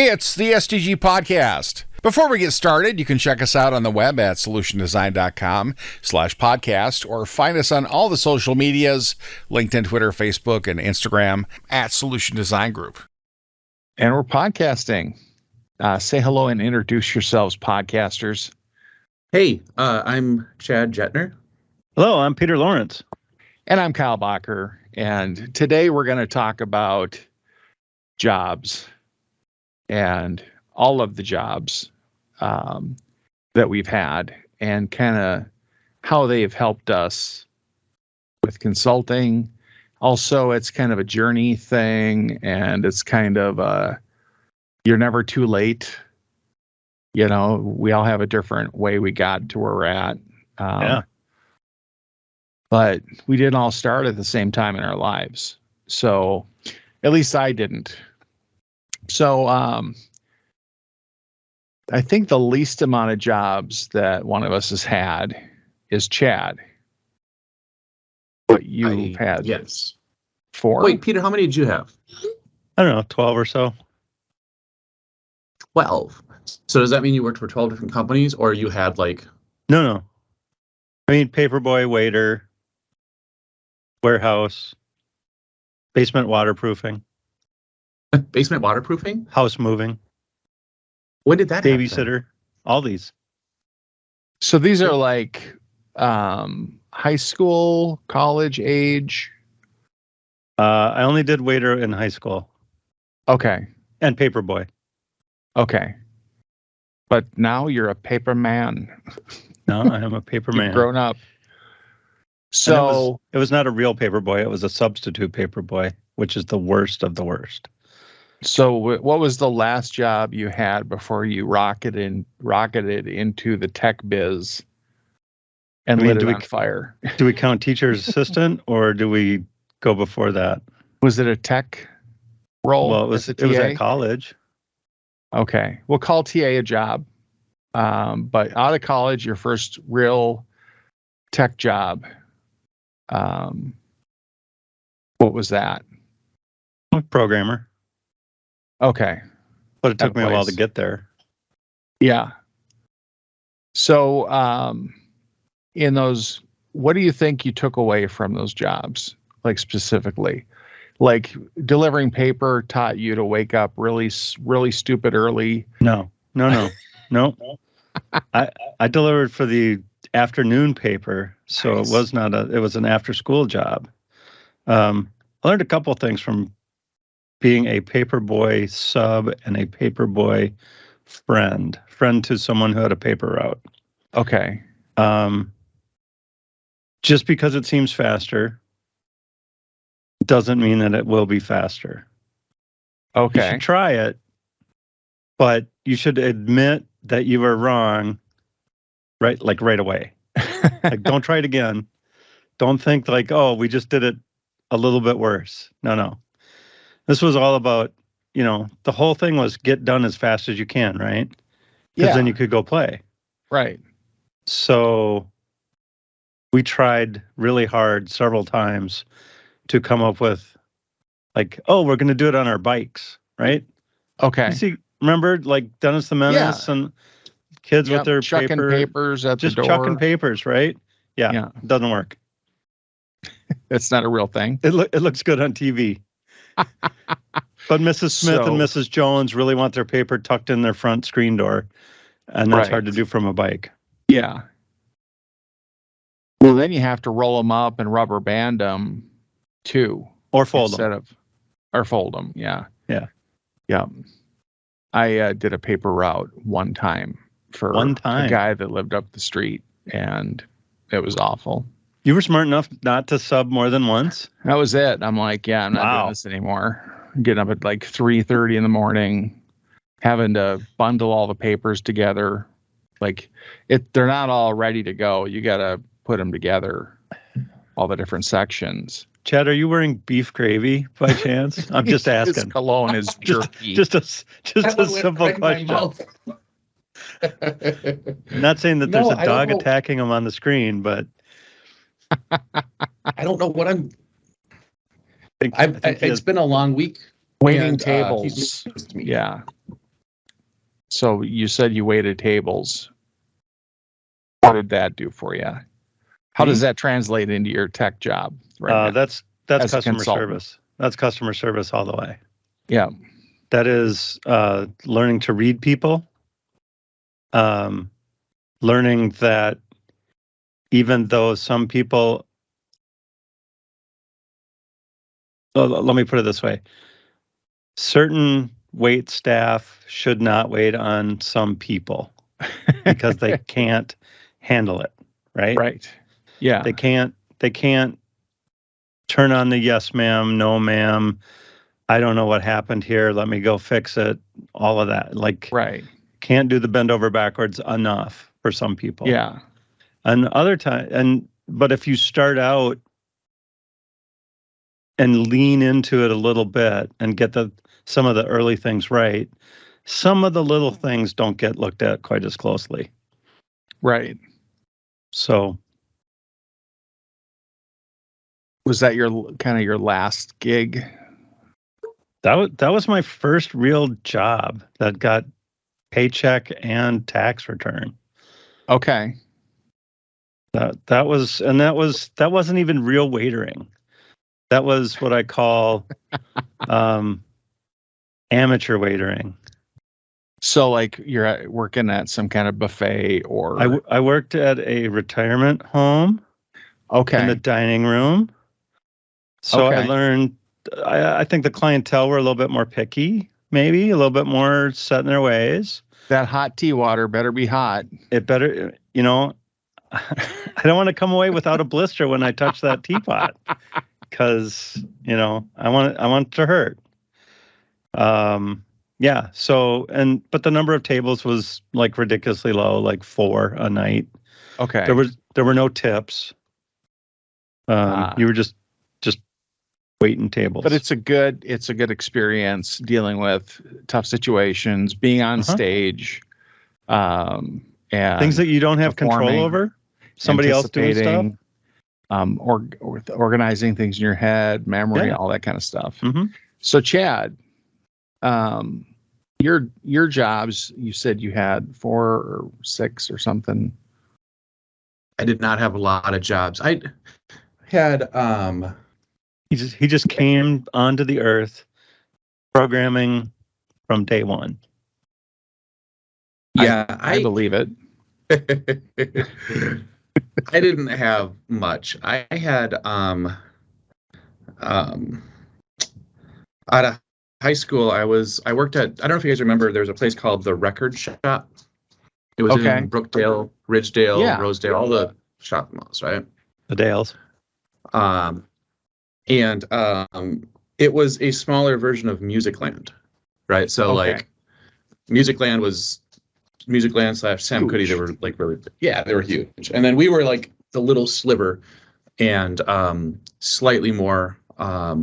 It's the SDG Podcast. Before we get started, you can check us out on the web at solutiondesign.com/podcast or find us on all the social medias, LinkedIn, Twitter, Facebook, and Instagram at Solution Design Group. And we're podcasting. Say hello and introduce yourselves, podcasters. Hey, I'm Chad Jetner. Hello, I'm Peter Lawrence. And I'm Kyle Bacher. And today we're going to talk about jobs and all of the jobs that we've had and kind of how they've helped us with consulting. Also, it's kind of a journey thing, and it's kind of you're never too late. You know, we all have a different way we got to where we're at. But we didn't all start at the same time in our lives. So at least I didn't. So I think the least amount of jobs that one of us has had is Chad. But you've had yes 4. Wait, Peter, how many did you have? I don't know, 12 or so. 12. So does that mean you worked for 12 different companies, or you had like... No. I mean, paperboy, waiter, warehouse, basement waterproofing, basement waterproofing? house moving, When did that happen? babysitter, all these. So these are like high school, college age. I only did waiter in high school Okay. and paperboy. Okay. But now you're a paper man. No, I am a paper You've man. grown up. And So it was not a real paperboy. It was a substitute paperboy, which is the worst of the worst. what was the last job you had before you rocketed into the tech biz and lit it on fire? Do we count teacher's assistant or do we go before that? Was it a tech role? Well, it was at college. Okay. We'll call TA a job. But out of college, your first real tech job, what was that? I'm a programmer, Okay. but it took me a while to place. get there. Yeah. So, in those, what do you think you took away from those jobs? Like specifically, like delivering paper taught you to wake up really stupid early. No. I delivered for the afternoon paper, so Nice. it was an after school job. I learned a couple things from being a paperboy sub and a paperboy friend to someone who had a paper route. Okay. Just because it seems faster doesn't mean that it will be faster. You Okay. should try it, but you should admit that you were wrong right away. Like, don't try it again. Don't think like, oh, we just did it a little bit worse. No. This was all about, the whole thing was get done as fast as you can, right? Because then you could go play. Right. So we tried really hard several times to come up with like, oh, we're going to do it on our bikes, right? Okay. You see, remember like Dennis the Menace and kids with their chucking papers at just the door. chucking papers, right? Yeah. It doesn't work. It's not a real thing. It looks good on TV. But Mrs. Smith and Mrs. Jones really want their paper tucked in their front screen door, and that's hard to do from a bike. Yeah. Well, then you have to roll them up and rubber band them too. Or fold them. Or fold them. Yeah. Yeah. Yeah. I did a paper route one time for a guy that lived up the street, and it was awful. You were smart enough not to sub more than once? That was it. I'm like, yeah, I'm not doing this anymore. I'm getting up at like 3:30 in the morning, having to bundle all the papers together. Like they're not all ready to go. You got to put them together, all the different sections. Chad, are you wearing beef gravy by chance? I'm just asking. His cologne is jerky. just a simple question. Not saying that there's a dog attacking him on the screen, but I don't know what it's been a long week. Waiting and, tables. Yeah. So you said you waited tables. What did that do for you? How does that translate into your tech job right now? That's as a customer consultant? service. That's customer service all the way. Yeah. That is learning to read people, learning that even though some people, let me put it this way, certain wait staff should not wait on some people because they can't handle it, right? Right. Yeah. They can't turn on the yes ma'am, no ma'am, I don't know what happened here, let me go fix it, all of that. Like, Right. can't do the bend over backwards enough for some people. Yeah. And other time, but if you start out and lean into it a little bit and get some of the early things right, some of the little things don't get looked at quite as closely. Right. So Was that your kind of your last gig? that was my first real job that got paycheck and tax return. Okay. That wasn't even real waitering. That was what I call amateur waitering. So like you're working at some kind of buffet or I worked at a retirement home okay. in the dining room. So I Okay. learned, I think the clientele were a little bit more picky, maybe a little bit more set in their ways. That hot tea water better be hot. It better, I don't want to come away without a blister when I touch that teapot because, I want it to hurt. Yeah. So, but the number of tables was like ridiculously low, like 4 a night. Okay. There were no tips. You were just waiting tables. But it's a good experience dealing with tough situations, being on stage, and things that you don't have control performing, over. Somebody else doing stuff. Or organizing things in your head, memory, all that kind of stuff. Mm-hmm. So Chad, your jobs, you said you had 4 or 6 or something. I did not have a lot of jobs. I had He just came onto the earth, programming from day one. yeah, I believe it. I didn't have much. I had out of high school I worked at, I don't know if you guys remember, there was a place called the Record Shop. It was in Brookdale, Ridgedale, Rosedale, all the shopping malls, right? The Dales. And it was a smaller version of Musicland, right? So like Musicland was Musicland / Sam Cootie. They were like really, they were huge. And then we were like the little sliver and slightly more, I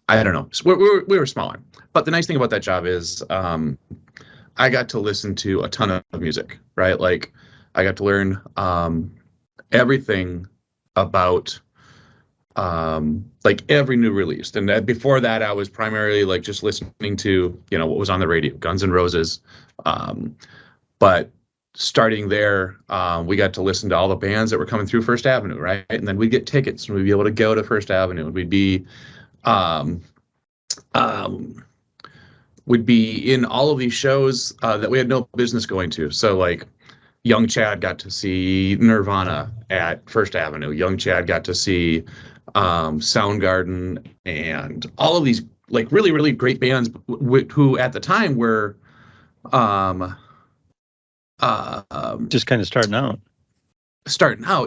don't know. So we were smaller. But the nice thing about that job is I got to listen to a ton of music, right? Like I got to learn everything about like every new release. And before that, I was primarily like just listening to, what was on the radio, Guns N' Roses. But starting there, we got to listen to all the bands that were coming through First Avenue, right? And then we'd get tickets and we'd be able to go to First Avenue and we'd be in all of these shows that we had no business going to. So like young Chad got to see Nirvana at First Avenue. Young Chad got to see Soundgarden and all of these like really, really great bands who at the time were just kind of starting out.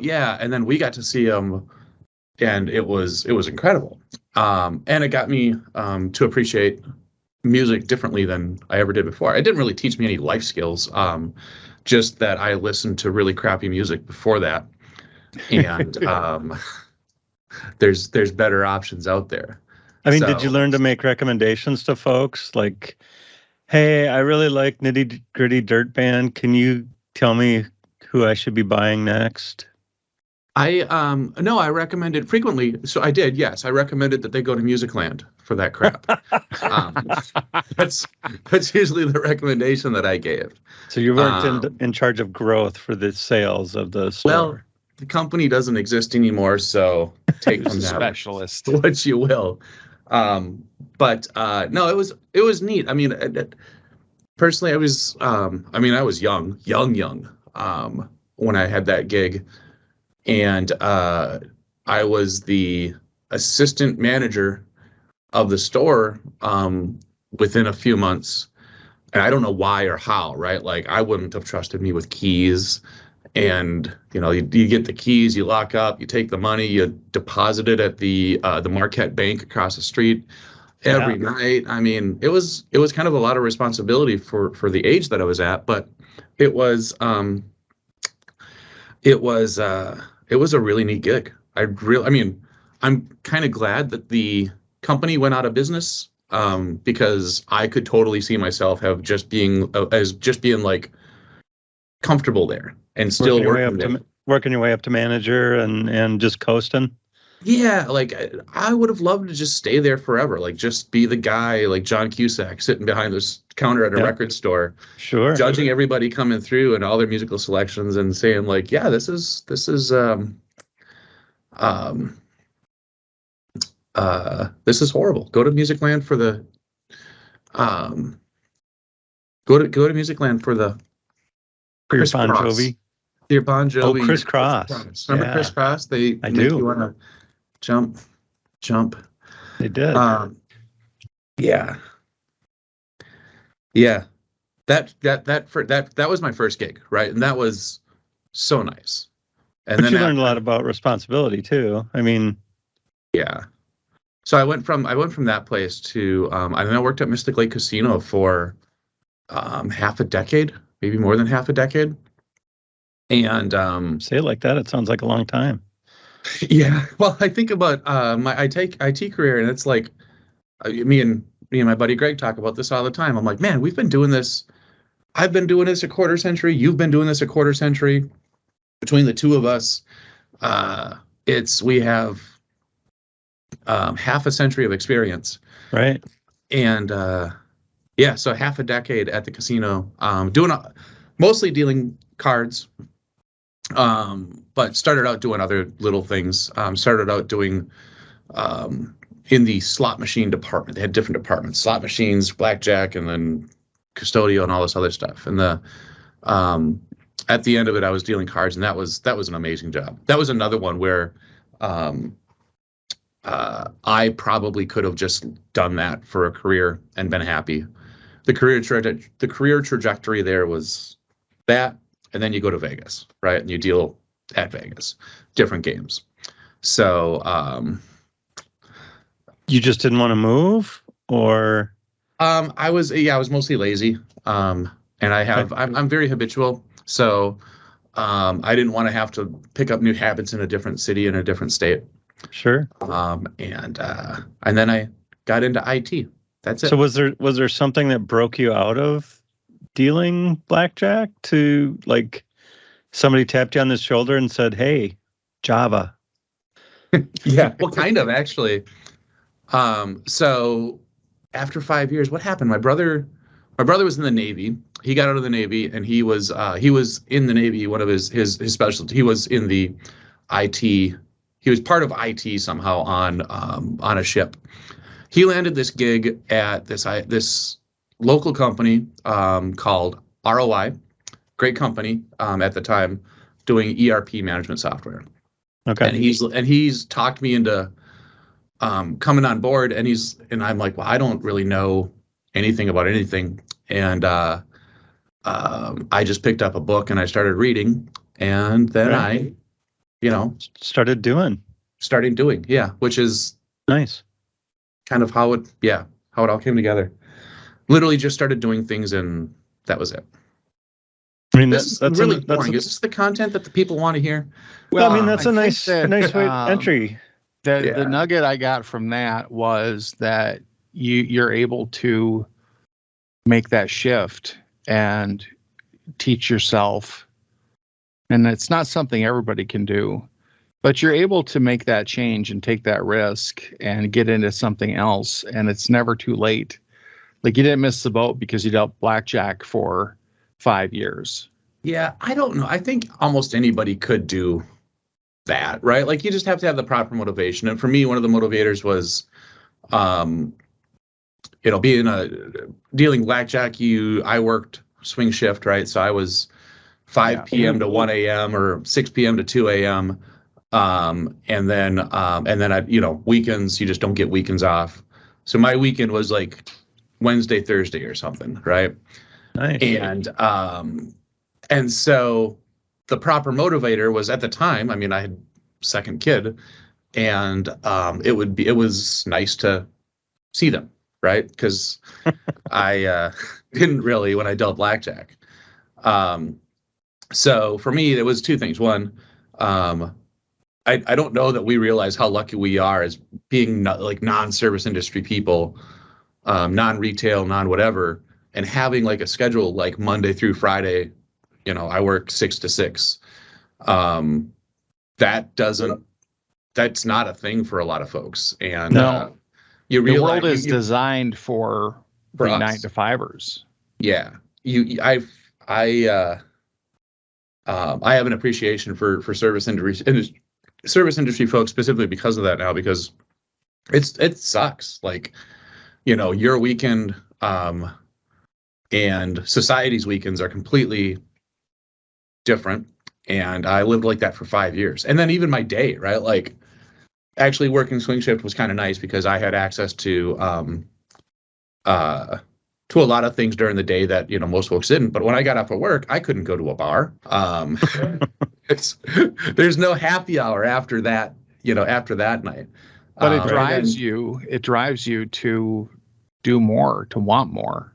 Yeah. And then we got to see them and it was incredible. And it got me to appreciate music differently than I ever did before. It didn't really teach me any life skills, just that I listened to really crappy music before that. And there's better options out there. I mean, did you learn to make recommendations to folks? Like, hey, I really like Nitty Gritty Dirt Band. Can you tell me who I should be buying next? No, I recommended frequently. So I did, yes. I recommended that they go to Musicland for that crap. um, that's usually the recommendation that I gave. So you worked Um, in charge of growth for the sales of the Well, store. the company doesn't exist anymore, so take Who's from a that specialist? what you will. But no, it was neat. I mean, personally, I was young, when I had that gig, and I was the assistant manager of the store within a few months. And I don't know why or how, right? Like I wouldn't have trusted me with keys. And you get the keys, you lock up, you take the money, you deposit it at the Marquette Bank across the street every night. I mean, it was kind of a lot of responsibility for the age that I was at, but it was it was it was a really neat gig. I mean, I'm kind of glad that the company went out of business, because I could totally see myself have just being like comfortable there and still Working your way up to manager and just coasting. Yeah, like I would have loved to just stay there forever, like just be the guy like John Cusack sitting behind this counter at a record store, Sure. judging everybody coming through and all their musical selections and saying like, yeah, um this is horrible. Go to Musicland for the go to Musicland for the For your Chris Bon Cross. Jovi. Your Bon Jovi. Oh, Chris Cross. Remember Yeah. Chris Cross? They I make do. you want to jump. They did. Yeah. Yeah. That was my first gig, right? And that was so nice. And But then you learned a lot about responsibility too. I mean, yeah. So I went from that place to and then I worked at Mystic Lake Casino for half a decade, maybe more than half a decade. And say it like that, it sounds like a long time. yeah, well, I think about my IT career, and it's like me and my buddy Greg talk about this all the time. I'm like, man, we've been doing this. I've been doing this a quarter century. You've been doing this a quarter century. Between the two of us, we have half a century of experience, Right. and yeah, so half a decade at the casino, mostly dealing cards. But started out doing other little things. Started out doing in the slot machine department. They had different departments: slot machines, blackjack, and then custodial and all this other stuff. And at the end of it, I was dealing cards, and that was an amazing job. That was another one where I probably could have just done that for a career and been happy. The career trajectory there was that. And then you go to Vegas, right? And you deal at Vegas, different games. So You just didn't want to move, or I was mostly lazy. And I'm very habitual. So I didn't want to have to pick up new habits in a different city, in a different state. sure. And then I got into IT. That's it. So was there something that broke you out of dealing blackjack to, like, somebody tapped you on the shoulder and said, "Hey, Java"? Yeah, well, kind of actually. So after 5 years, what happened? My brother was in the Navy. He got out of the Navy, and he was in the Navy. One of his specialty. He was in the IT. He was part of IT somehow on a ship. He landed this gig at this local company called ROI, great company at the time, doing ERP management software. Okay. And he's talked me into coming on board, and I'm like, well, I don't really know anything about anything, and I just picked up a book and I started reading, and then Right. I Started doing. yeah, which is Nice. kind of how it all came together. Literally just started doing things, and that was it. I mean, This is that's really that's boring. Is this the content that the people want to hear? well, I mean, that's I a think nice that, way entry. The Yeah. nugget I got from that was that you're able to make that shift and teach yourself, and it's not something everybody can do. But you're able to make that change and take that risk and get into something else, and it's never too late. Like, you didn't miss the boat because you dealt blackjack for 5 years. Yeah, I don't know. I think almost anybody could do that, right? Like, you just have to have the proper motivation. And for me, one of the motivators was, dealing blackjack. I worked swing shift, right? So I was 5 p.m. to 1 a.m. or 6 p.m. to 2 a.m. And then weekends, you just don't get weekends off. So my weekend was like Wednesday, Thursday or something, right? Nice. And so the proper motivator was, at the time, I mean, I had second kid, and it was nice to see them, right? Because I didn't really when I dealt blackjack. So for me, it was two things. One, I don't know that we realize how lucky we are as being like non-service industry people, non-retail, non-whatever, and having like a schedule like Monday through Friday. I work 6 to 6. That's not a thing for a lot of folks. And No. You The realize world is designed for the us. 9 to 5ers. Yeah, I have an appreciation for service industry folks specifically because of that now, because it sucks. Like, your weekend and society's weekends are completely different. And I lived like that for 5 years. And then even my day, right? Like, actually working swing shift was kind of nice because I had access to a lot of things during the day that, most folks didn't. But when I got off of work, I couldn't go to a bar. There's no happy hour after that, after that night. But it drives you to do more, to want more.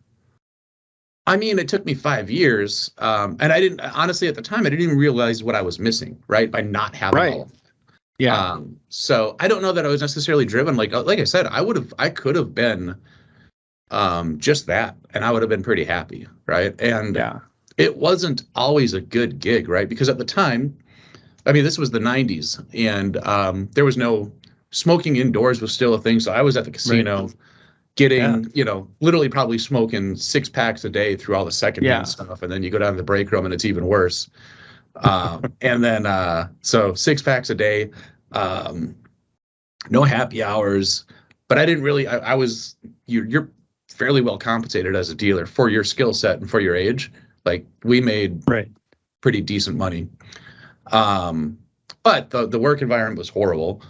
I mean, it took me 5 years. And I didn't, honestly, at the time, I didn't even realize what I was missing, right? By not having all of it. Yeah. So I don't know that I was necessarily driven. Like I said, I could have been just that, and I would have been pretty happy, right? And it wasn't always a good gig, right? Because at the time, I mean, this was the 90s, and there was no smoking indoors was still a thing. So I was at the casino getting, literally probably smoking 6 packs a day through all the second hand stuff. And then you go down to the break room and it's even worse. And then, so 6 packs a day, no happy hours, but I didn't really, you're fairly well compensated as a dealer for your skill set and for your age. Like, we made pretty decent money. But the work environment was horrible.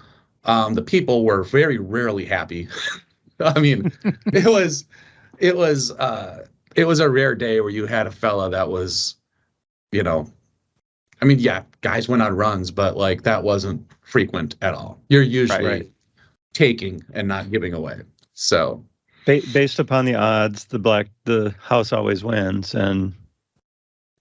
The people were very rarely happy. I mean, it was a rare day where you had a fella that was, I mean, guys went on runs, but like that wasn't frequent at all. You're usually taking and not giving away. So based upon the odds, the house always wins, and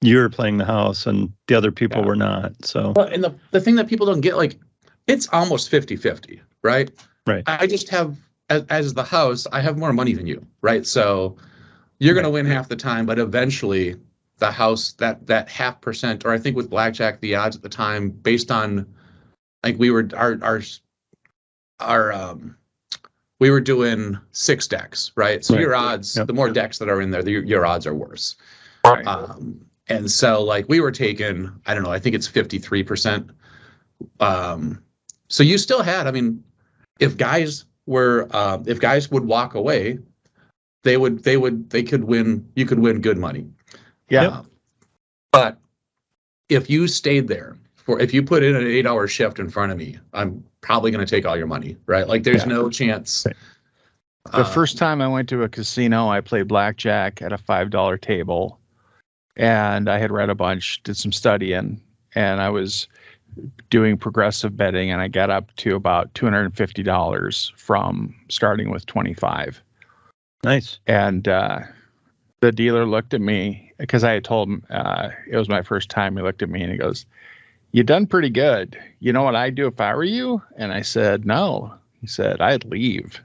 you're playing the house and the other people were not. So, and the thing that people don't get, like, it's almost 50-50, right? Right. I just have, as the house, I have more money than you, right? So you're going to win half the time, but eventually the house, that 0.5%, or I think with blackjack, the odds at the time, based on, like, we were we were doing 6 decks, right? So your odds, the more decks that are in there, your odds are worse. Right. And so, like, we were taking, I don't know, I think it's 53%. So you still had, I mean, if guys would walk away, they could win, you could win good money. Yeah. But if you stayed there if you put in an 8-hour shift in front of me, I'm probably going to take all your money, right? Like, there's no chance. The first time I went to a casino, I played blackjack at a $5 table, and I had read a bunch, did some studying, and I was doing progressive betting, and I got up to about $250 from starting with 25. Nice. And the dealer looked at me, because I had told him it was my first time. He looked at me and he goes, "You done pretty good. You know what I'd do if I were you?" And I said, "No." He said, "I'd leave.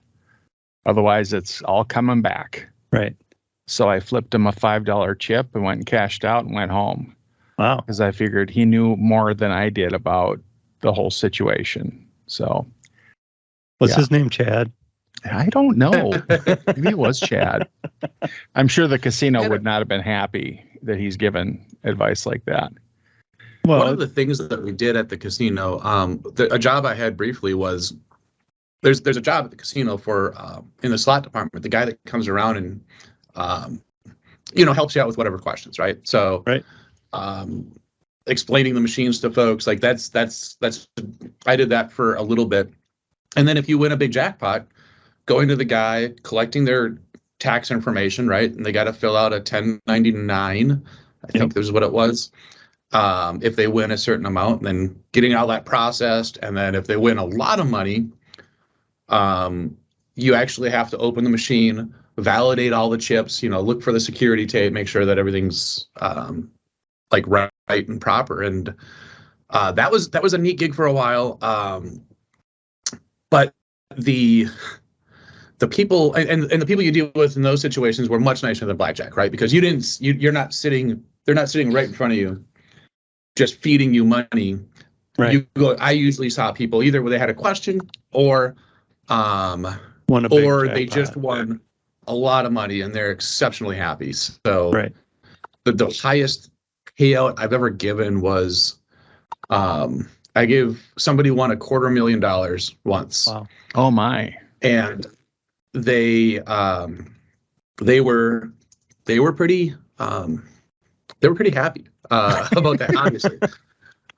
Otherwise, it's all coming back." Right. So I flipped him a $5 chip and went and cashed out and went home. Wow. Because I figured he knew more than I did about the whole situation. So What's Yeah. his name? Chad? I don't know. Maybe it was Chad. I'm sure the casino would not have been happy that he's given advice like that. One Well, of the things that we did at the casino, a job I had briefly was there's a job at the casino for in the slot department. The guy that comes around and helps you out with whatever questions, right? So, Right. Explaining the machines to folks, like that's I did that for a little bit, and then if you win a big jackpot, going to the guy, collecting their tax information, right? And they got to fill out a 1099. I think this is what it was. If they win a certain amount, and then getting all that processed, and then if they win a lot of money, you actually have to open the machine, validate all the chips, look for the security tape, make sure that everything's like right and proper. And that was a neat gig for a while. But the people and the people you deal with in those situations were much nicer than blackjack, right? Because they're not sitting right in front of you, just feeding you money. right. I usually saw people either where they had a question or Won a big they jackpot. just won a lot of money and they're exceptionally happy. So Right. the highest payout I've ever given was I gave somebody won $250,000 once. Wow. Oh my. And they were pretty happy about that, obviously.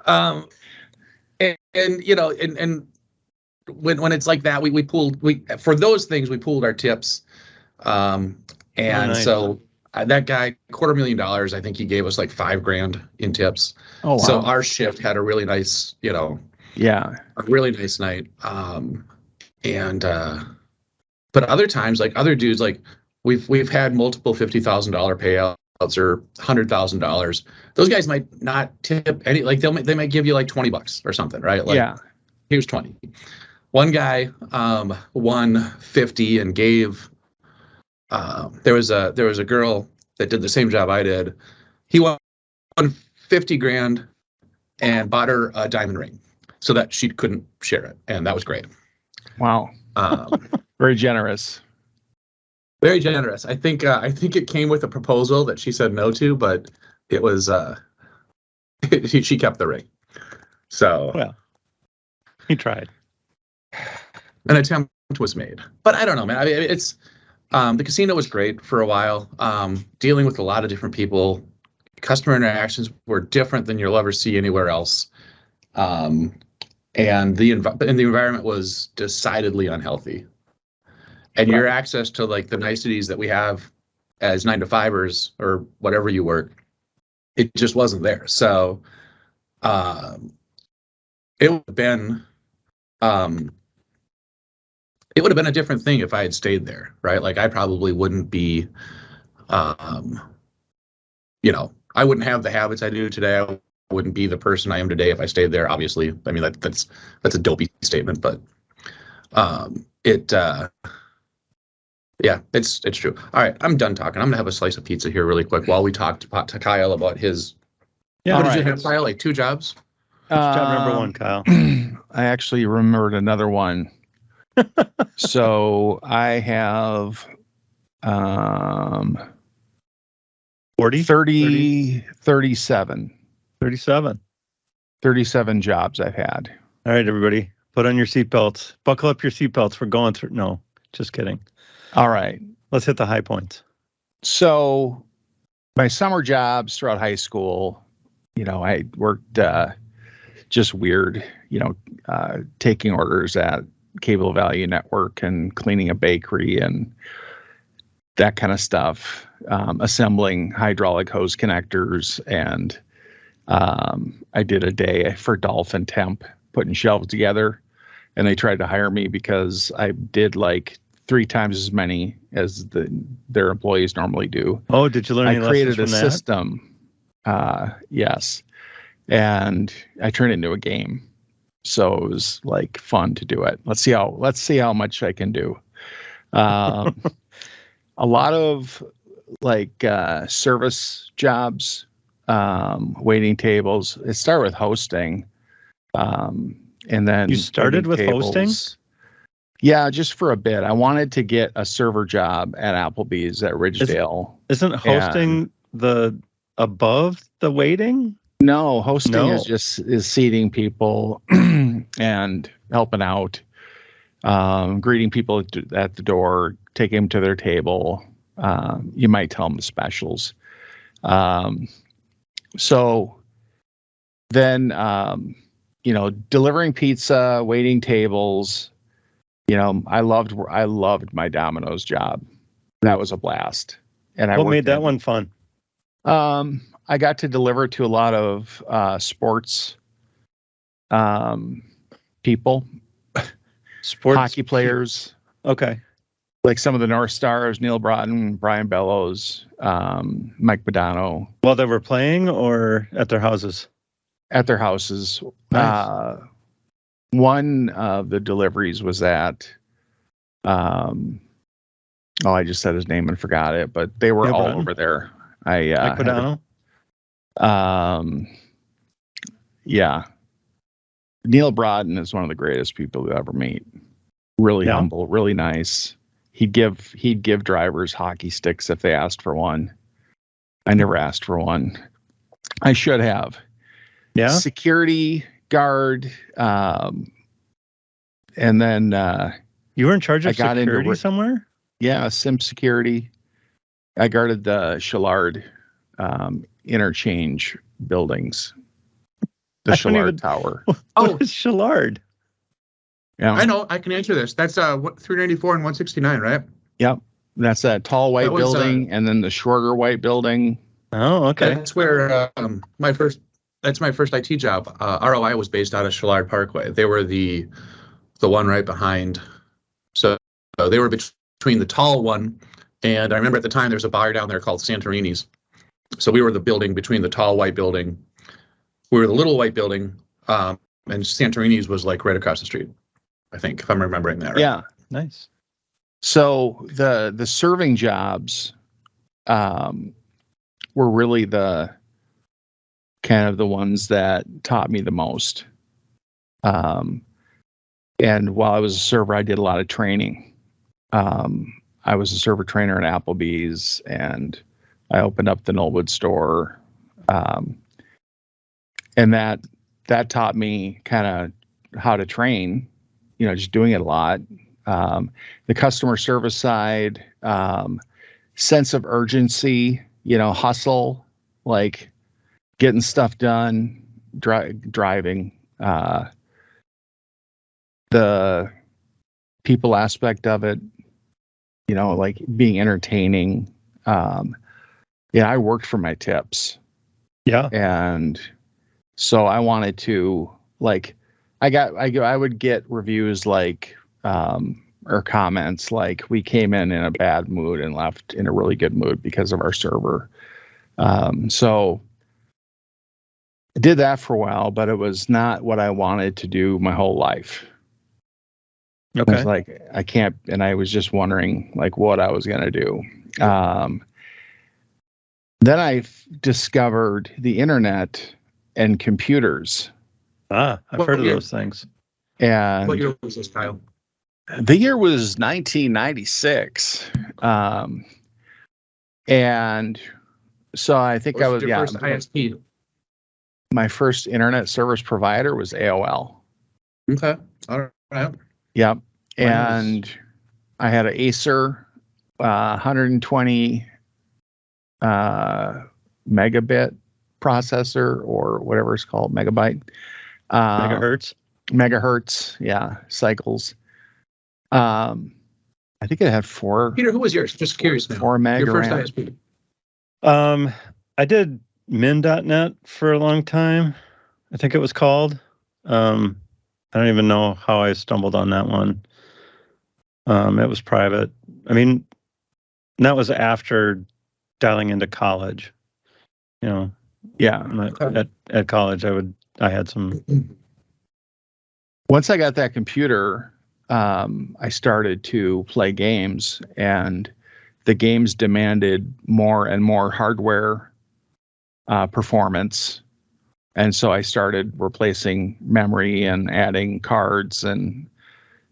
And when it's like that, we pooled for those things, we pooled our tips. And nice. so that guy, $250,000, I think he gave us like $5,000 in tips. Oh wow. So our shift had a really nice, Yeah. a really nice night. But other times, like other dudes, like we've had multiple $50,000 payouts or $100,000. Those guys might not tip any, like they might give you like $20 or something, right? Like, Yeah. here's 20. One guy won 50 and gave. There was a girl that did the same job I did. He won 50 grand and bought her a diamond ring so that she couldn't share it, and that was great. Wow. Very generous. Very generous. I think it came with a proposal that she said no to, but it was she kept the ring. So Well, he tried. an attempt was made, but I don't know, man. I mean, it's the casino was great for a while. Dealing with a lot of different people, customer interactions were different than you'll ever see anywhere else, and the environment was decidedly unhealthy. And your access to like the niceties that we have as 9-to-5ers or whatever you work, it just wasn't there. So it would have been a different thing if I had stayed there, right? Like I probably wouldn't be, I wouldn't have the habits I do today. I wouldn't be the person I am today if I stayed there. Obviously, I mean that's a dopey statement, but yeah, it's true. All right, I'm done talking. I'm gonna have a slice of pizza here really quick while we talk to Kyle about his. Yeah. What did All you right. have, Kyle? Like 2 jobs? Job number 1, Kyle. I actually remembered another one. So I have 40? 37 37. jobs I've had. All right, everybody. Put on your seatbelts. Buckle up your seatbelts. We're going through. No, just kidding. All right. Let's hit the high points. So my summer jobs throughout high school, I worked just weird, taking orders at Cable Value Network and cleaning a bakery and that kind of stuff, assembling hydraulic hose connectors. And I did a day for Dolphin Temp, putting shelves together. And they tried to hire me because I did like 3 times as many as their employees normally do. Oh, did you learn any I created a lessons from that? system. Yes. And I turned it into a game. So it was like fun to do it. Let's see how much I can do. A lot of like service jobs, waiting tables. It started with hosting. And then You started with hosting? Yeah, just for a bit. I wanted to get a server job at Applebee's at Ridgedale. Isn't hosting the above the waiting? No, hosting No. is just seating people and helping out, greeting people at the door, taking them to their table. You might tell them the specials. So then, delivering pizza, waiting tables. I loved my Domino's job. That was a blast. And What made that one fun? I got to deliver to a lot of sports people, Sports hockey players, Okay. like some of the North Stars, Neil Broughton, Brian Bellows, Mike Badano, While they were playing or at their houses? at their houses. Nice. One of the deliveries was at, I just said his name and forgot it, but they were Neil all Broughton? over there. Mike Badano? Yeah. Neil Broughton is one of the greatest people to ever meet. Really Yeah. humble, really nice. He'd give drivers hockey sticks if they asked for one. I never asked for one. I should have. Yeah. Security guard, and then You were in charge I of got into security work- somewhere? Sim security. I guarded the Shillard interchange buildings. The I don't Shillard even- Tower. Oh, What is Shillard? Yeah. I know. I can answer this. That's 394 and 169, right? Yep. That's that tall white That was, building, and then the shorter white building. Oh, okay. That's where my first IT job. ROI was based out of Shillard Parkway. They were the one right behind. So they were between the tall one, and I remember at the time there was a bar down there called Santorini's. So we were the building between the tall white building. We were the little white building, and Santorini's was like right across the street, I think, if I'm remembering that right. Yeah. Nice. So the serving jobs were really the kind of the ones that taught me the most. And while I was a server, I did a lot of training. I was a server trainer at Applebee's, and I opened up the Knollwood store. And that taught me kind of how to train, just doing it a lot. The customer service side, sense of urgency, hustle, like getting stuff done, driving, the people aspect of it, like being entertaining. I worked for my tips. Yeah. And so I wanted to, I would get reviews like, or comments like, we came in a bad mood and left in a really good mood because of our server. So I did that for a while, but it was not what I wanted to do my whole life. I Okay. was like, I can't, and I was just wondering like what I was going to do. Then I discovered the internet and computers. I've What heard of year? those things. And What year was this, Kyle? the year was 1996. And so I think I was, your first ISP? my first internet service provider was AOL. Okay. All right. Yep. Nice. And I had an Acer 120 megabit processor, or whatever it's called, megabyte. Megahertz, yeah, cycles. I think it had four Peter, who was yours? Just curious now. 4 meg Your first RAM. ISP. I did min.net for a long time. I think it was called. I don't even know how I stumbled on that one. It was private. I mean, that was after dialing into college. Yeah. At college, I had some. Once I got that computer, I started to play games, and the games demanded more and more hardware performance. And so I started replacing memory and adding cards and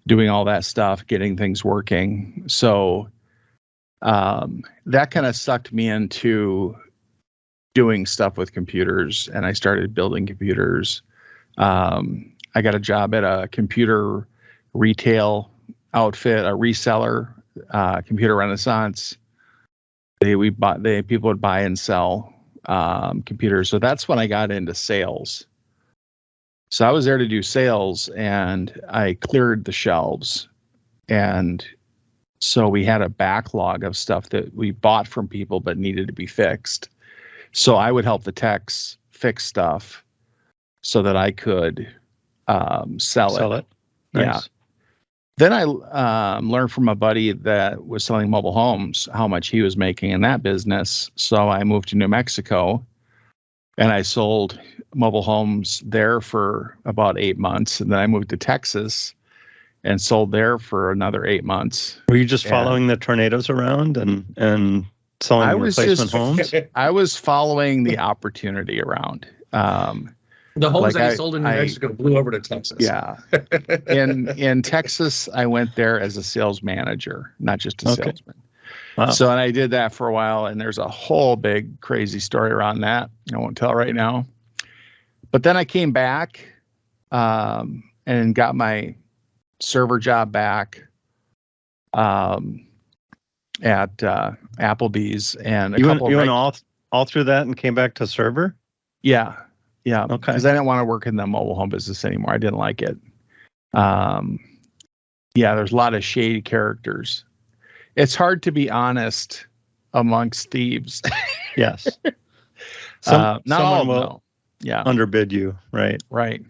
doing all that stuff, getting things working. So that kind of sucked me into doing stuff with computers, and I started building computers. I got a job at a computer retail outfit, a reseller, Computer Renaissance. People would buy and sell computers. So that's when I got into sales. So I was there to do sales, and I cleared the shelves. And so we had a backlog of stuff that we bought from people but needed to be fixed. So I would help the techs fix stuff so that I could sell it. Nice. Yeah. Then I learned from a buddy that was selling mobile homes how much he was making in that business. So I moved to New Mexico, and I sold mobile homes there for about 8 months. And then I moved to Texas and sold there for another 8 months. Were you just following the tornadoes around and selling replacement homes? I was following the opportunity around. The homes that you sold in New Mexico blew over to Texas. Yeah. In Texas, I went there as a sales manager, not just a salesman. Wow. So, and I did that for a while, and there's a whole big crazy story around that. I won't tell right now. But then I came back and got my server job back at Applebee's, and you went all through that and came back to server. Yeah. Okay. Because I didn't want to work in the mobile home business anymore. I didn't like it. There's a lot of shady characters. It's hard to be honest amongst thieves. Yes. Not all someone will of them. Yeah. underbid you, right? Right.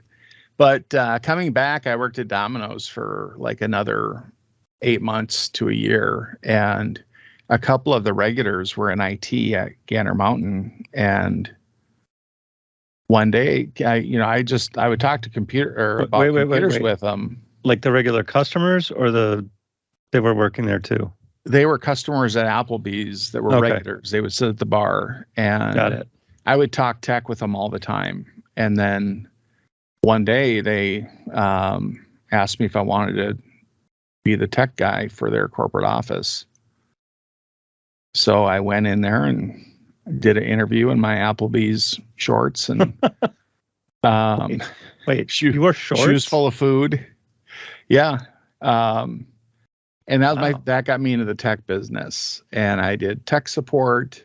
But coming back, I worked at Domino's for like another 8 months to a year. And a couple of the regulars were in IT at Gander Mountain. And one day, I would talk to computers with them. Like the regular customers, or they were working there too? They were customers at Applebee's that were regulars. They would sit at the bar, and Got it. I would talk tech with them all the time. And then one day they asked me if I wanted to be the tech guy for their corporate office. So I went in there and did an interview in my Applebee's shorts and wait, you wore shorts? Shoes full of food. Yeah. And that was that got me into the tech business, and I did tech support,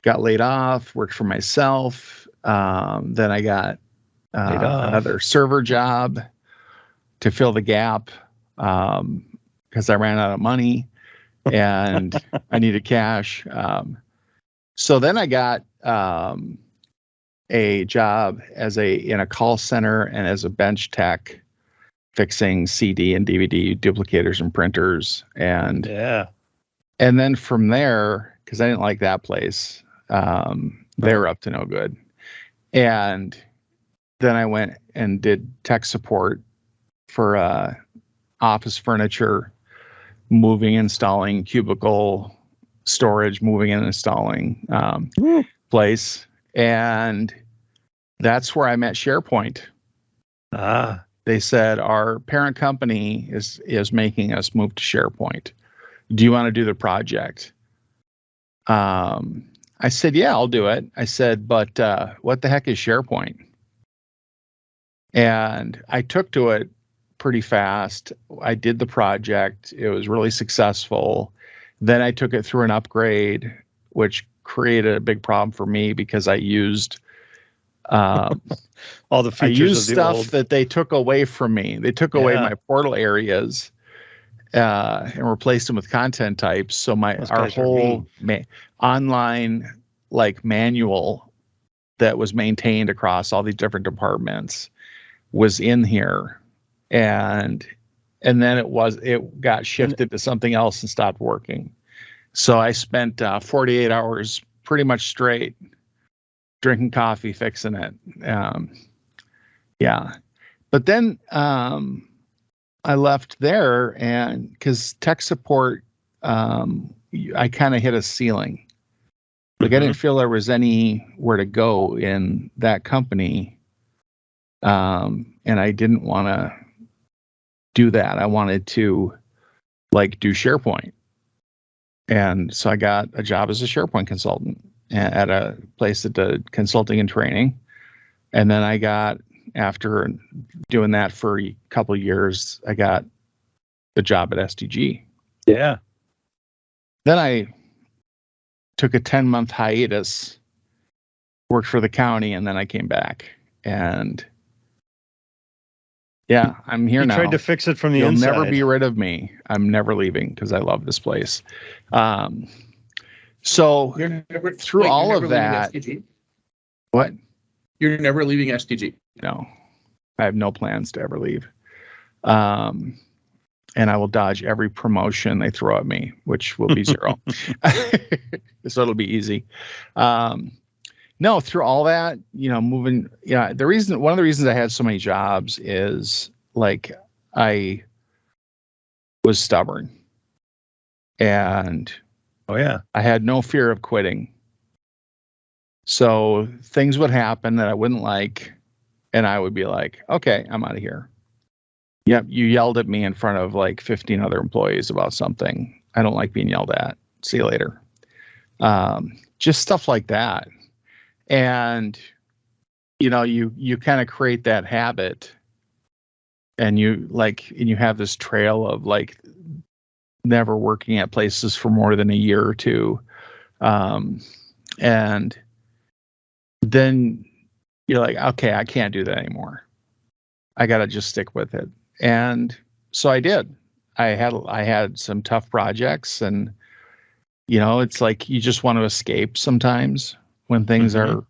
got laid off, worked for myself. Then I got another server job to fill the gap because I ran out of money and I needed cash. So then I got a job in a call center and as a bench tech, fixing CD and DVD duplicators and printers. And then from there, because I didn't like that place, they were up to no good. And then I went and did tech support for office furniture, moving, installing cubicle storage, moving and installing place. And that's where I met SharePoint. They said, our parent company is making us move to SharePoint. Do you want to do the project? I said, yeah, I'll do it. I said, but what the heck is SharePoint? And I took to it pretty fast. I did the project. It was really successful. Then I took it through an upgrade, which created a big problem for me because I used all the features. I used stuff that they took away from me. They took away my portal areas and replaced them with content types. So our whole online manual that was maintained across all these different departments was in here, and then it got shifted to something else and stopped working. So I spent 48 hours pretty much straight drinking coffee, fixing it. But then I left there, and because tech support, I kind of hit a ceiling. Like I didn't feel there was anywhere to go in that company. And I didn't want to do that. I wanted to like do SharePoint. And so I got a job as a SharePoint consultant at a place that did consulting and training. And then I got, after doing that for a couple of years, I got the job at SDG. Yeah. Then I took a 10-month hiatus, worked for the county, and then I came back. And yeah, I'm here You now. tried to fix it from the You'll inside. never be rid of me. I'm never leaving because I love this place. So You're never, through wait, all you're of never leaving that, SDG? what? You're never leaving SDG. No, I have no plans to ever leave. And I will dodge every promotion they throw at me, which will be 0. So it'll be easy. No, through all that, moving, one of the reasons I had so many jobs is like I was stubborn and Oh yeah. I had no fear of quitting. So things would happen that I wouldn't like, and I would be like, okay, I'm out of here. Yep, you yelled at me in front of like 15 other employees about something. I don't like being yelled at. See you later. Just stuff like that. And, you kind of create that habit, and you have this trail of like never working at places for more than a year or two. And then you're like, okay, I can't do that anymore. I got to just stick with it. And so I did. I had some tough projects, and, it's like you just want to escape sometimes when things are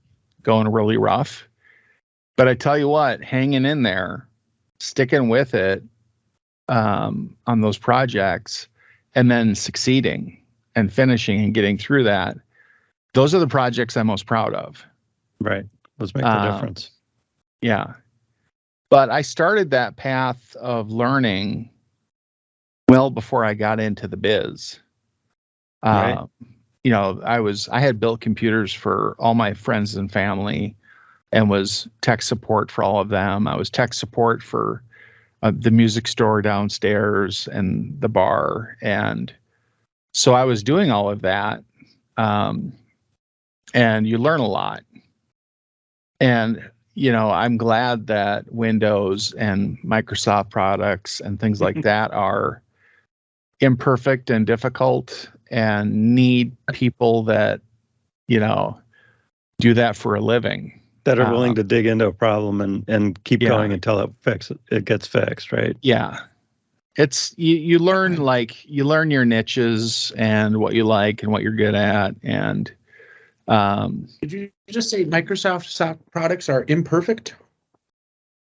going really rough. But I tell you what, hanging in there, sticking with it on those projects, and then succeeding and finishing and getting through that, those are the projects I'm most proud of. Right. Those make the difference. Yeah. But I started that path of learning well before I got into the biz. Right. I had built computers for all my friends and family and was tech support for all of them. I was tech support for the music store downstairs and the bar. And so I was doing all of that. And you learn a lot. And, I'm glad that Windows and Microsoft products and things like that are imperfect and difficult and need people that, do that for a living. That are willing to dig into a problem and keep Yeah. going until it gets fixed, right? Yeah. It's you learn your niches and what you like and what you're good at. And Did you just say Microsoft products are imperfect?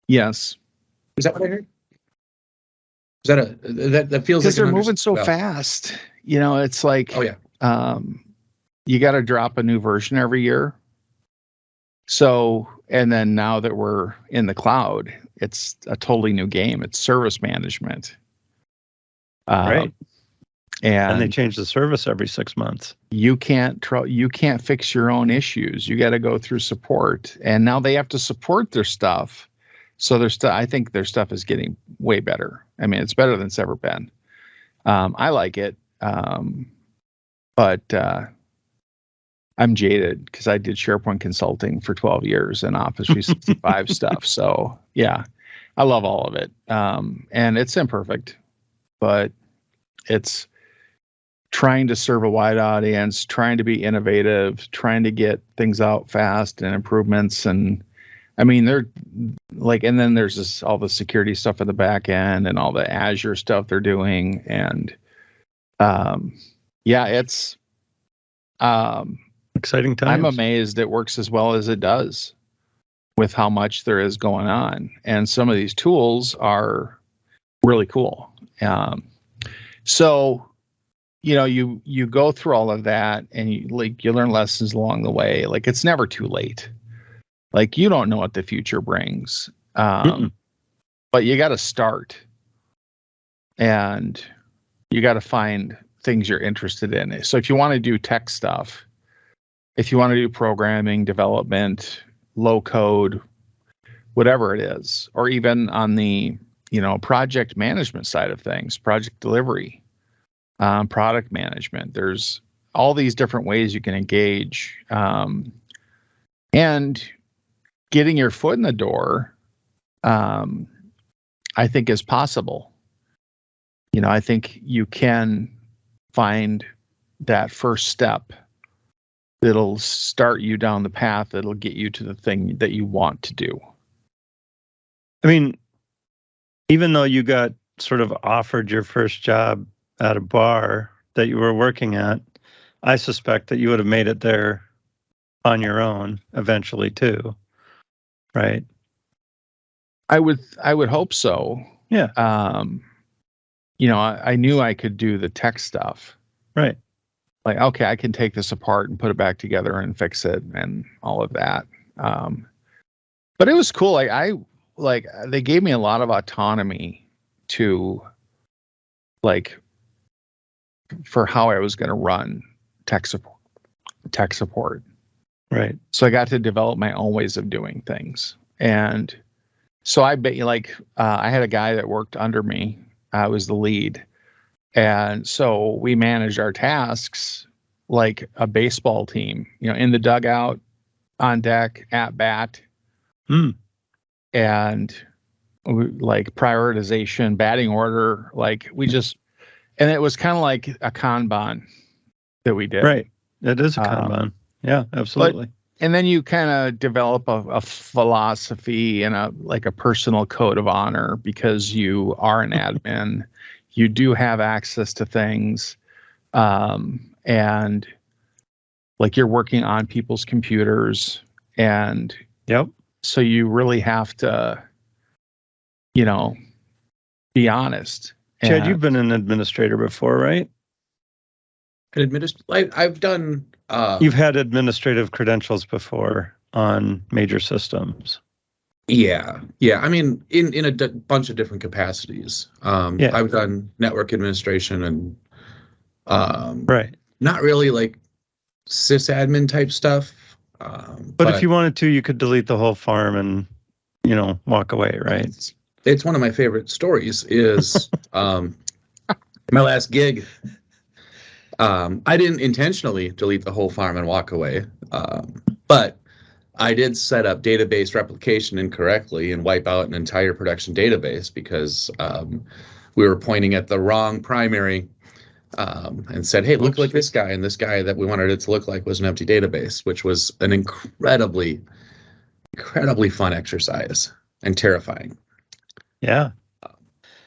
yes, Is that what I heard? Is that that feels like because they're moving so fast. It's like, Oh yeah. You got to drop a new version every year. So, and then now that we're in the cloud, it's a totally new game. It's service management. Right. And they And change the service every 6 months. you can't fix your own issues. You got to go through support, and now they have to support their stuff. So I think their stuff is getting way better. I mean, it's better than it's ever been. I like it. But I'm jaded because I did SharePoint consulting for 12 years and Office 365 stuff. So yeah, I love all of it. And it's imperfect, but it's trying to serve a wide audience, trying to be innovative, trying to get things out fast and improvements. And I mean, they're like, and then there's all the security stuff in the back end and all the Azure stuff they're doing. And yeah, it's, Exciting times. I'm amazed it works as well as it does with how much there is going on. And some of these tools are really cool. So, you go through all of that and you learn lessons along the way. Like, it's never too late. Like, you don't know what the future brings. But you got to start, and you got to find things you're interested in. So if you want to do tech stuff, if you want to do programming, development, low code, whatever it is, or even on the, project management side of things, project delivery, product management, there's all these different ways you can engage, and getting your foot in the door, I think is possible. I think you can find that first step that'll start you down the path that'll get you to the thing that you want to do. I mean, even though you got sort of offered your first job at a bar that you were working at, I suspect that you would have made it there on your own eventually too, right? I would hope so. Yeah. I knew I could do the tech stuff. Right. Like, okay, I can take this apart and put it back together and fix it and all of that. But it was cool. They gave me a lot of autonomy to, for how I was going to run tech support. Right. So I got to develop my own ways of doing things. And so I bet I had a guy that worked under me. I was the lead. And so we managed our tasks like a baseball team, in the dugout, on deck, at bat. And prioritization, batting order, and it was kind of like a Kanban that we did. Right. It is a Kanban. Yeah, absolutely. And then you kind of develop a philosophy and a personal code of honor because you are an admin. You do have access to things. And you're working on people's computers. And yep. So you really have to, be honest. Chad, you've been an administrator before, right? I've done. You've had administrative credentials before on major systems. Yeah. I mean, in a bunch of different capacities. I've done network administration and right. Not really sysadmin type stuff. But if you wanted to, you could delete the whole farm and walk away, right? It's one of my favorite stories. Is my last gig. I didn't intentionally delete the whole farm and walk away, but I did set up database replication incorrectly and wipe out an entire production database because we were pointing at the wrong primary and said, hey, look like this guy, and this guy that we wanted it to look like was an empty database, which was an incredibly fun exercise and terrifying. Yeah.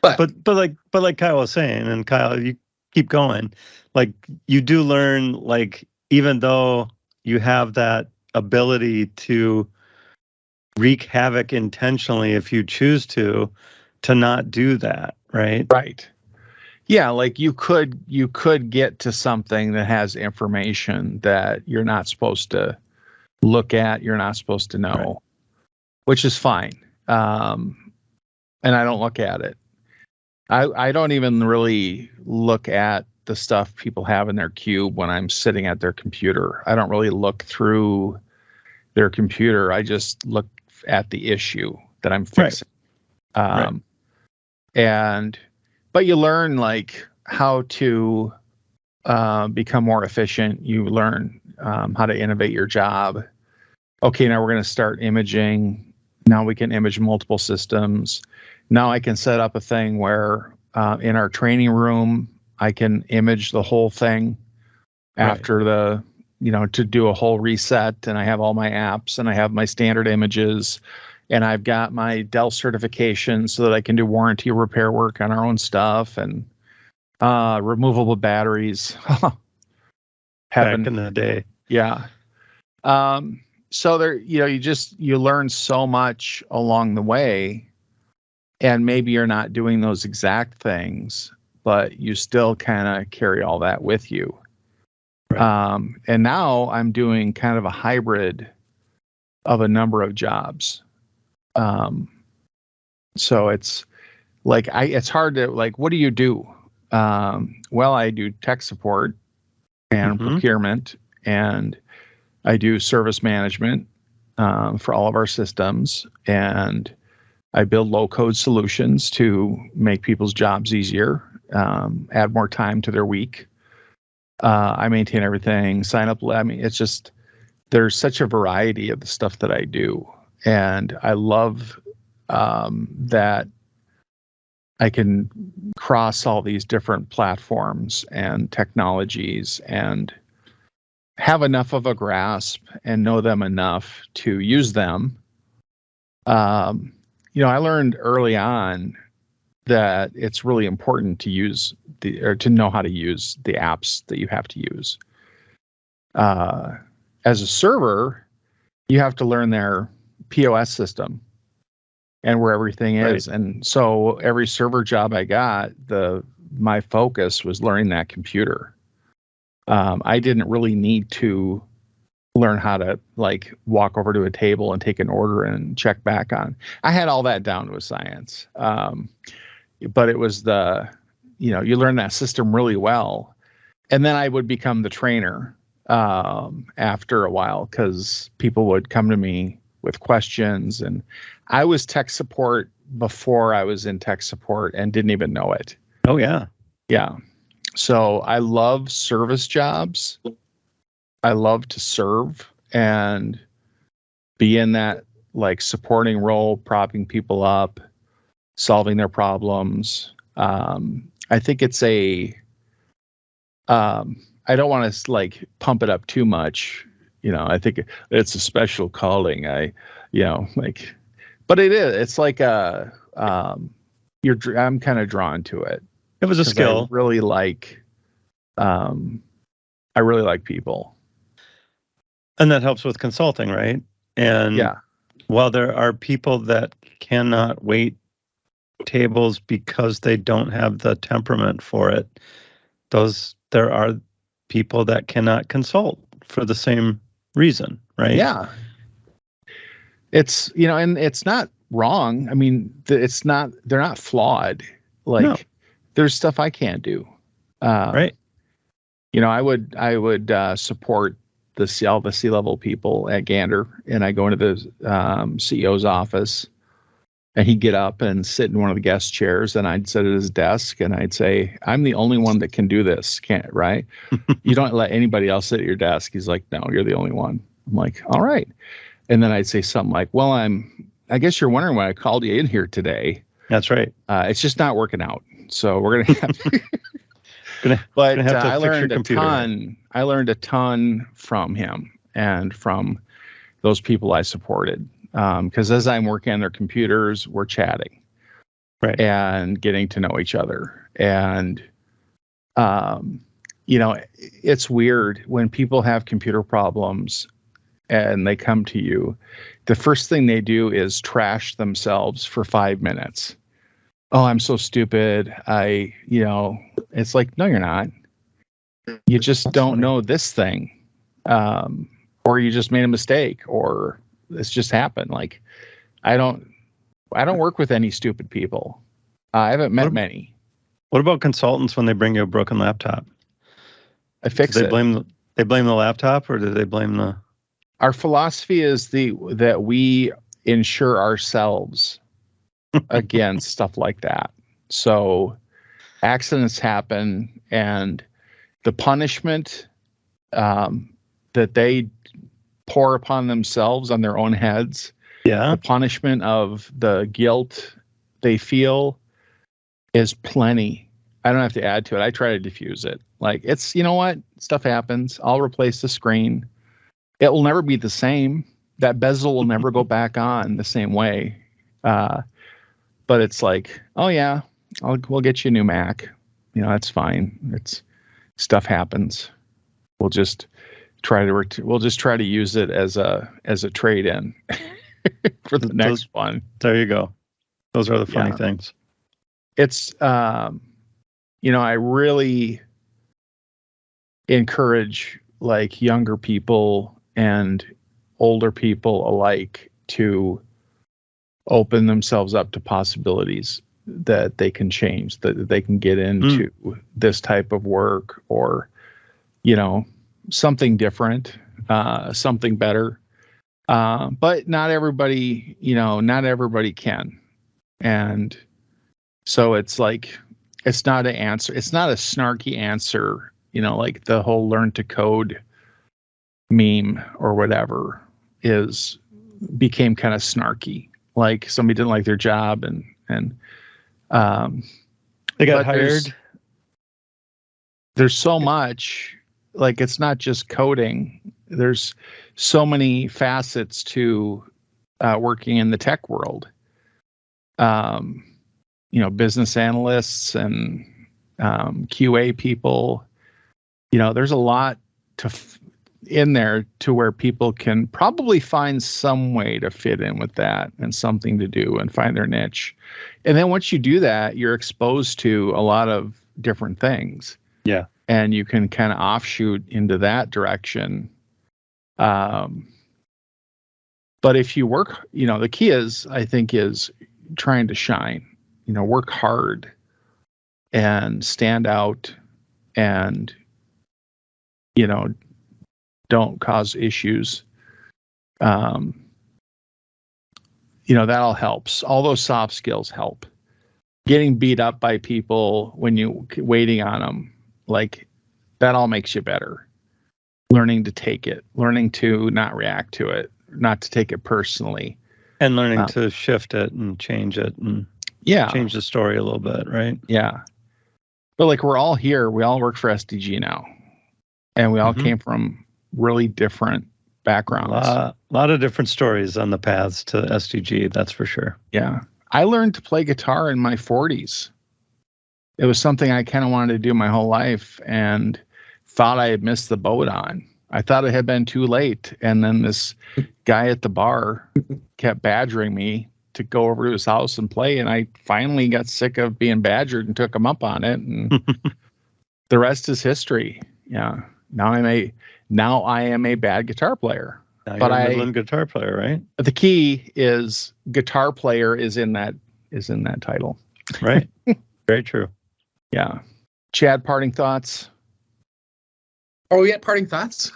But like Kyle was saying, and Kyle, you keep going, you do learn, even though you have that ability to wreak havoc intentionally if you choose to not do that, right? Right. Yeah, you could get to something that has information that you're not supposed to look at, you're not supposed to know, right. Which is fine. And I don't look at it. I don't even really look at the stuff people have in their cube when I'm sitting at their computer. I don't really look through their computer. I just look at the issue that I'm fixing. Right. But you learn how to become more efficient. You learn how to innovate your job. Okay, now we're going to start imaging. Now we can image multiple systems. Now I can set up a thing where in our training room, I can image the whole thing after the, to do a whole reset. And I have all my apps and I have my standard images and I've got my Dell certification so that I can do warranty repair work on our own stuff and removable batteries. Back in the day. Yeah. So there, you learn so much along the way, and maybe you're not doing those exact things, but you still kind of carry all that with you. Right. And now I'm doing kind of a hybrid of a number of jobs. So it's it's hard to what do you do? Well, I do tech support and procurement, and I do service management for all of our systems, and I build low-code solutions to make people's jobs easier, add more time to their week. I maintain everything, sign up. I mean, it's just, there's such a variety of the stuff that I do. And I love that I can cross all these different platforms and technologies and have enough of a grasp and know them enough to use them. I learned early on that it's really important to use to know how to use the apps that you have to use. As a server, you have to learn their POS system and where everything is. Right. And so every server job I got, my focus was learning that computer. I didn't really need to learn how to like walk over to a table and take an order and check back on. I had all that down to a science. But it was you learn that system really well. And then I would become the trainer after a while, because people would come to me with questions, and I was tech support before I was in tech support and didn't even know it. Oh yeah. Yeah. So I love service jobs. I love to serve and be in that like supporting role, propping people up, solving their problems. I think it's I don't want to like pump it up too much. I think it's a special calling. But it is. It's like I'm kind of drawn to it. It was a skill. I really like people. And that helps with consulting, right? And yeah, while there are people that cannot wait tables because they don't have the temperament for it, there are people that cannot consult for the same reason, right? Yeah. It's, and it's not wrong. I mean, they're not flawed. Like, no. There's stuff I can't do. Right. I would support all the C-level people at Gander, and I go into the CEO's office, and he'd get up and sit in one of the guest chairs, and I'd sit at his desk, and I'd say, "I'm the only one that can do this, right? You don't let anybody else sit at your desk." He's like, "No, you're the only one." I'm like, "All right." And then I'd say something like, "Well, I guess you're wondering why I called you in here today." That's right. It's just not working out. So we're gonna have to. I learned a ton. I learned a ton from him and from those people I supported. Because as I'm working on their computers, we're chatting, right, and getting to know each other. And it's weird when people have computer problems and they come to you. The first thing they do is trash themselves for 5 minutes. Oh, I'm so stupid. It's like, no, you're not. You just don't know this thing. Or you just made a mistake, or it's just happened. Like, I don't work with any stupid people. I haven't met many. What about consultants when they bring you a broken laptop? I fix it. They blame the laptop, or do they blame the? Our philosophy is that we insure ourselves against stuff like that. So accidents happen, and the punishment that they pour upon themselves on their own heads, the punishment of the guilt they feel is plenty. I don't have to add to it. I try to diffuse it. Like, it's, stuff happens. I'll replace the screen. It will never be the same. That bezel will never go back on the same way. But it's like, oh yeah, we'll get you a new Mac. That's fine. Stuff happens. We'll just try to use it as a trade-in for the next one. There you go. Those are the funny things. It's I really encourage like younger people and older people alike to open themselves up to possibilities that they can change, that they can get into this type of work, or something different. something better. But not everybody, not everybody can. And so it's like, it's not an answer. It's not a snarky answer, like the whole learn to code meme or whatever became kind of snarky. Like somebody didn't like their job and they got hired. There's so much, like, it's not just coding. There's so many facets to working in the tech world. Business analysts and QA people, there's a lot in there to where people can probably find some way to fit in with that and something to do and find their niche. And then once you do that, you're exposed to a lot of different things. Yeah. And you can kind of offshoot into that direction. But if you work, the key is trying to shine, work hard and stand out and, don't cause issues. That all helps. All those soft skills help. Getting beat up by people when you waiting on them, like that all makes you better. Learning to take it, learning to not react to it, not to take it personally. And learning to shift it and change it and change the story a little bit, right? Yeah. But like we're all here, we all work for SDG now. And we all came from really different backgrounds. A lot of different stories on the paths to SDG, that's for sure. Yeah. I learned to play guitar in my 40s. It was something I kind of wanted to do my whole life and thought I had missed the boat on. I thought it had been too late. And then this guy at the bar kept badgering me to go over to his house and play. And I finally got sick of being badgered and took him up on it. And the rest is history. Yeah. Now I am a bad guitar player. Now but you're a Midland guitar player, right? The key is guitar player is in that title. Right. Very true. Yeah. Chad, parting thoughts? Are we at parting thoughts?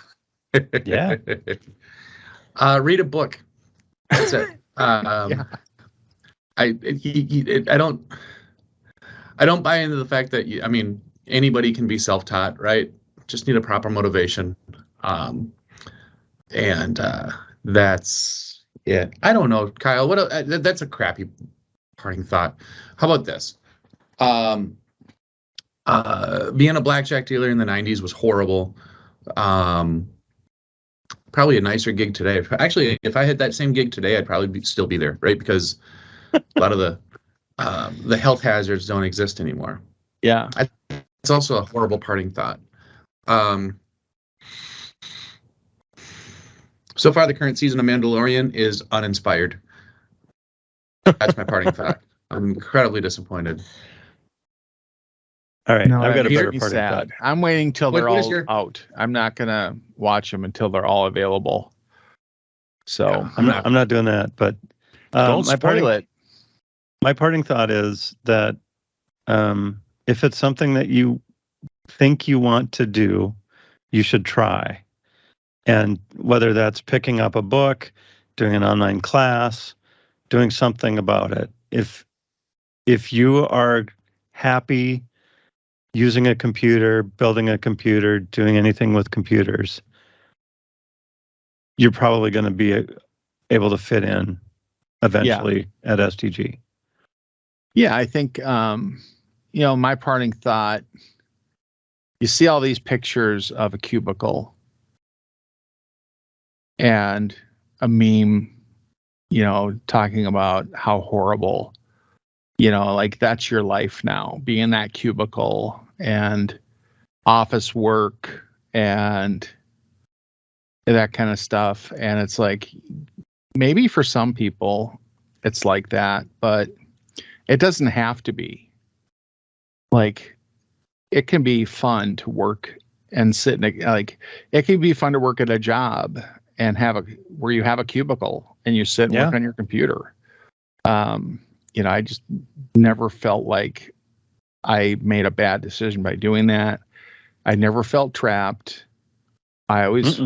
Yeah. Read a book. That's it. Yeah. I don't buy into the fact that anybody can be self-taught, right? Just need a proper motivation. That's it. I don't know, Kyle. That's a crappy parting thought. How about this? Being a blackjack dealer in the 90s was horrible. Probably a nicer gig today. Actually, if I had that same gig today, I'd probably still be there, right? Because a lot of the health hazards don't exist anymore. Yeah. It's also a horrible parting thought. So far, the current season of Mandalorian is uninspired. That's my parting thought. I'm incredibly disappointed. All right, I've got a better parting thought. I'm waiting till they're all out. I'm not gonna watch them until they're all available. So Yeah, I'm not doing that. But don't spoil it. My parting thought is that if it's something that you think you want to do, you should try. And whether that's picking up a book, doing an online class, doing something about it. If you are happy using a computer, building a computer, doing anything with computers, you're probably going to be able to fit in eventually at SDG. Yeah, I think, my parting thought, you see all these pictures of a cubicle and a meme, talking about how horrible, like that's your life now, being in that cubicle and office work and that kind of stuff. And it's like, maybe for some people it's like that, but it doesn't have to be. Like, it can be fun to work and sit it can be fun to work at a job and where you have a cubicle and you sit and work on your computer. I just never felt like I made a bad decision by doing that. I never felt trapped. I always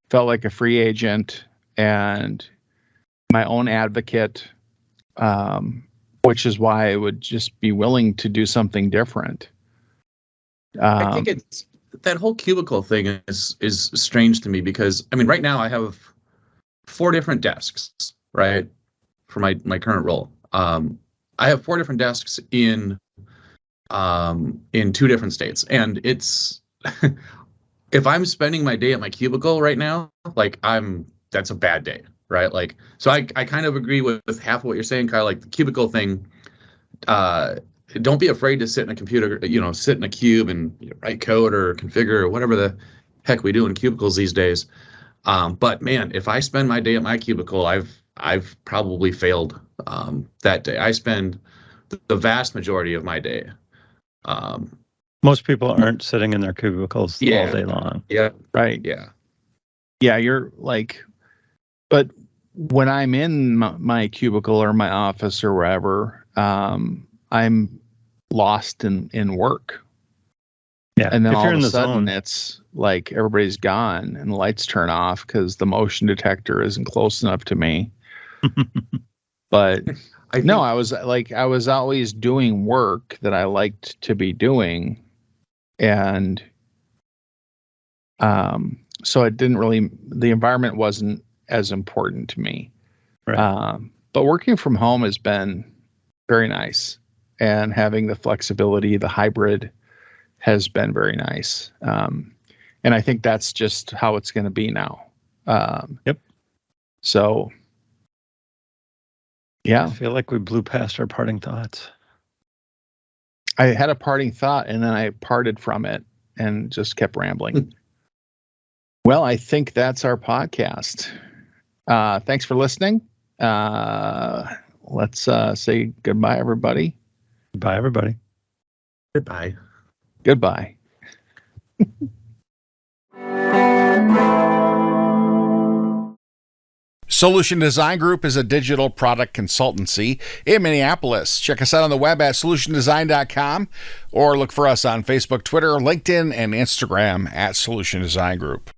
felt like a free agent and my own advocate, which is why I would just be willing to do something different. I think it's that whole cubicle thing is strange to me because I mean, right now I have 4 different desks, right, for my current role. I have 4 different desks in 2 different states, and it's if I'm spending my day at my cubicle right now, like that's a bad day, right? Like, so I kind of agree with half of what you're saying, Kyle. Like the cubicle thing, don't be afraid to sit in a computer, sit in a cube and write code or configure or whatever the heck we do in cubicles these days. But man, if I spend my day at my cubicle, I've probably failed that day. I spend the vast majority of my day. Most people aren't sitting in their cubicles all day long. Yeah. Right. Yeah. Yeah. You're like, but when I'm in my cubicle or my office or wherever, I'm lost in work. Yeah. And then if all you're of in a the sudden zone, it's like everybody's gone and the lights turn off because the motion detector isn't close enough to me. But I think, no, I was always doing work that I liked to be doing. And so it didn't really, the environment wasn't as important to me. right. But working from home has been very nice, and having the flexibility, the hybrid has been very nice. And I think that's just how it's going to be now. Yep. So, I yeah, feel like we blew past our parting thoughts. I had a parting thought and then I parted from it and just kept rambling. Well, I think that's our podcast. Thanks for listening. Let's say goodbye, everybody. Bye, everybody. goodbye. Goodbye. Solution Design Group is a digital product consultancy in Minneapolis. Check us out on the web at solutiondesign.com or look for us on Facebook, Twitter, LinkedIn, and Instagram at Solution Design Group.